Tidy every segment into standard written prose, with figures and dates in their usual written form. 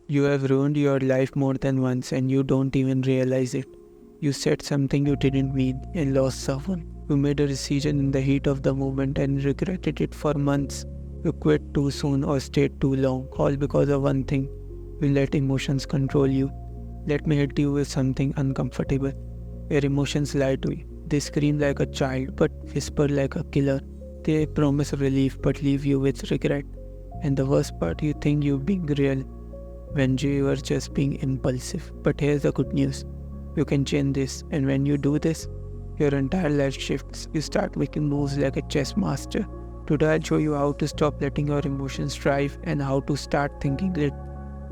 You have ruined your life more than once and you don't even realize it. You said something you didn't mean and lost someone. You made a decision in the heat of the moment and regretted it for months. You quit too soon or stayed too long, all because of one thing. You let emotions control you. Let me hit you with something uncomfortable. Your emotions lie to you. They scream like a child but whisper like a killer. They promise relief but leave you with regret. And the worst part, you think you're being real when you are just being impulsive. But here's the good news. You can change this, and when you do this, your entire life shifts. You start making moves like a chess master. Today I'll show you how to stop letting your emotions drive and how to start thinking with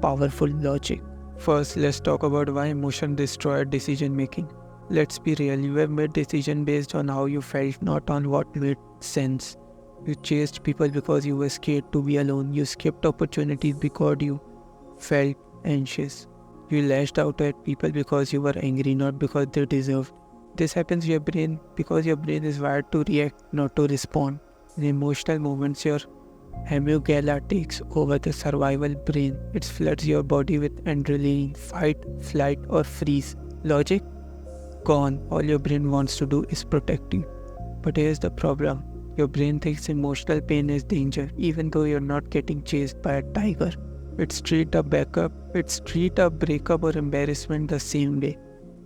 powerful logic. First, let's talk about why emotion destroy decision making. Let's be real, you have made decision based on how you felt, not on what made sense. You chased people because you were scared to be alone. You skipped opportunities because you felt anxious. You lashed out at people because you were angry, not because they deserved. This happens to your brain because your brain is wired to react, not to respond. In emotional moments, your amygdala takes over the survival brain. It floods your body with adrenaline, fight, flight, or freeze. Logic? Gone. All your brain wants to do is protect you. But here's the problem. Your brain thinks emotional pain is danger, even though you're not getting chased by a tiger. It's treat a breakup or embarrassment the same way.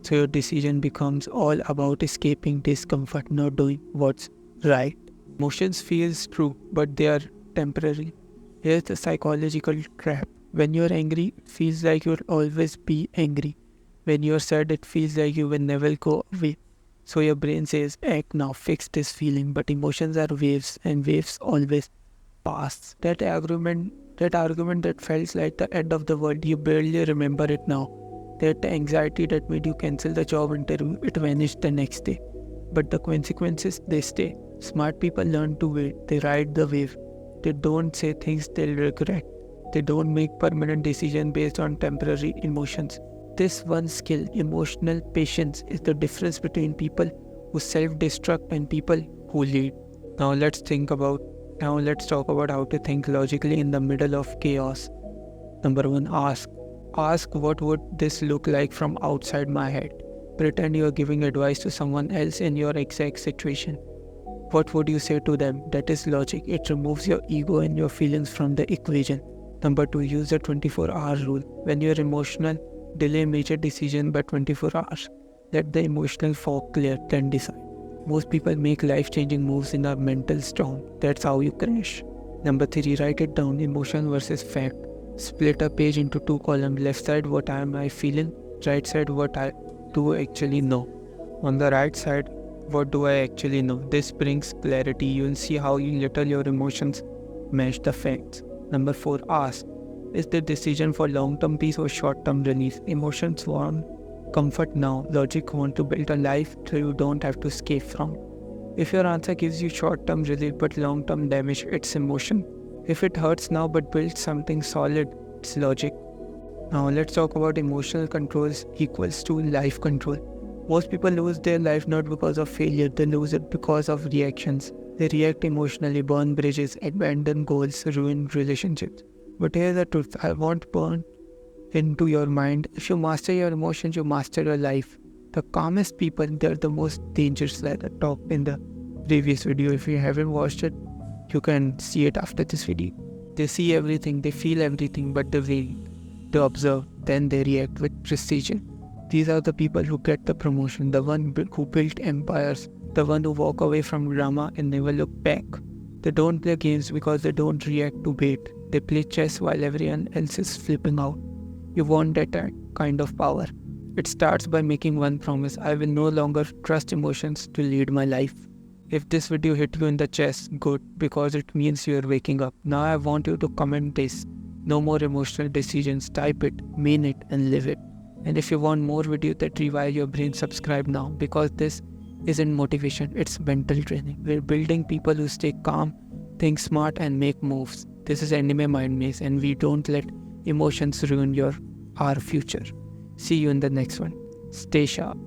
So your decision becomes all about escaping discomfort, not doing what's right. Emotions feels true, but they are temporary. Here's the psychological trap. When you're angry, it feels like you'll always be angry. When you're sad, it feels like you will never go away. So your brain says, act now, fix this feeling. But emotions are waves, and waves always pass. That argument that felt like the end of the world, you barely remember it now. That anxiety that made you cancel the job interview, it vanished the next day. But the consequences, they stay. Smart people learn to wait. They ride the wave. They don't say things they'll regret. They don't make permanent decisions based on temporary emotions. This one skill, emotional patience, is the difference between people who self-destruct and people who lead. Now let's talk about how to think logically in the middle of chaos. Number 1, ask. Ask, what would this look like from outside my head? Pretend you are giving advice to someone else in your exact situation. What would you say to them? That is logic. It removes your ego and your feelings from the equation. Number 2, use the 24-hour rule. When you're emotional, delay major decision by 24 hours. Let the emotional fog clear, then decide. Most people make life-changing moves in a mental storm. That's how you crash. Number 3, write it down. Emotion versus fact. Split a page into 2 columns. Left side, what am I feeling? Right side, what I do actually know. On the right side, what do I actually know? This brings clarity. You'll see how little your emotions match the facts. Number 4, ask. Is the decision for long-term peace or short-term relief? Emotions want comfort now. Logic want to build a life so you don't have to escape from. If your answer gives you short-term relief but long-term damage, it's emotion. If it hurts now but builds something solid, it's logic. Now let's talk about emotional controls equals to life control. Most people lose their life not because of failure, they lose it because of reactions. They react emotionally, burn bridges, abandon goals, ruin relationships. But here's the truth, I won't burn into your mind. If you master your emotions, you master your life. The calmest people, they're the most dangerous, like I talked in the previous video. If you haven't watched it, you can see it after this video. They see everything, they feel everything, but they wait, they observe, then they react with precision. These are the people who get the promotion, the one who built empires, the one who walk away from drama and never look back. They don't play games because they don't react to bait. They play chess while everyone else is flipping out. You want that kind of power. It starts by making one promise: I will no longer trust emotions to lead my life. If this video hit you in the chest, good, because it means you are waking up. Now I want you to comment this. No more emotional decisions. Type it, mean it, and live it. And if you want more videos that rewire your brain, subscribe now, because this isn't motivation, it's mental training. We're building people who stay calm, think smart, and make moves. This is Anime Mind Maze, and we don't let emotions ruin our future. See you in the next one. Stay sharp.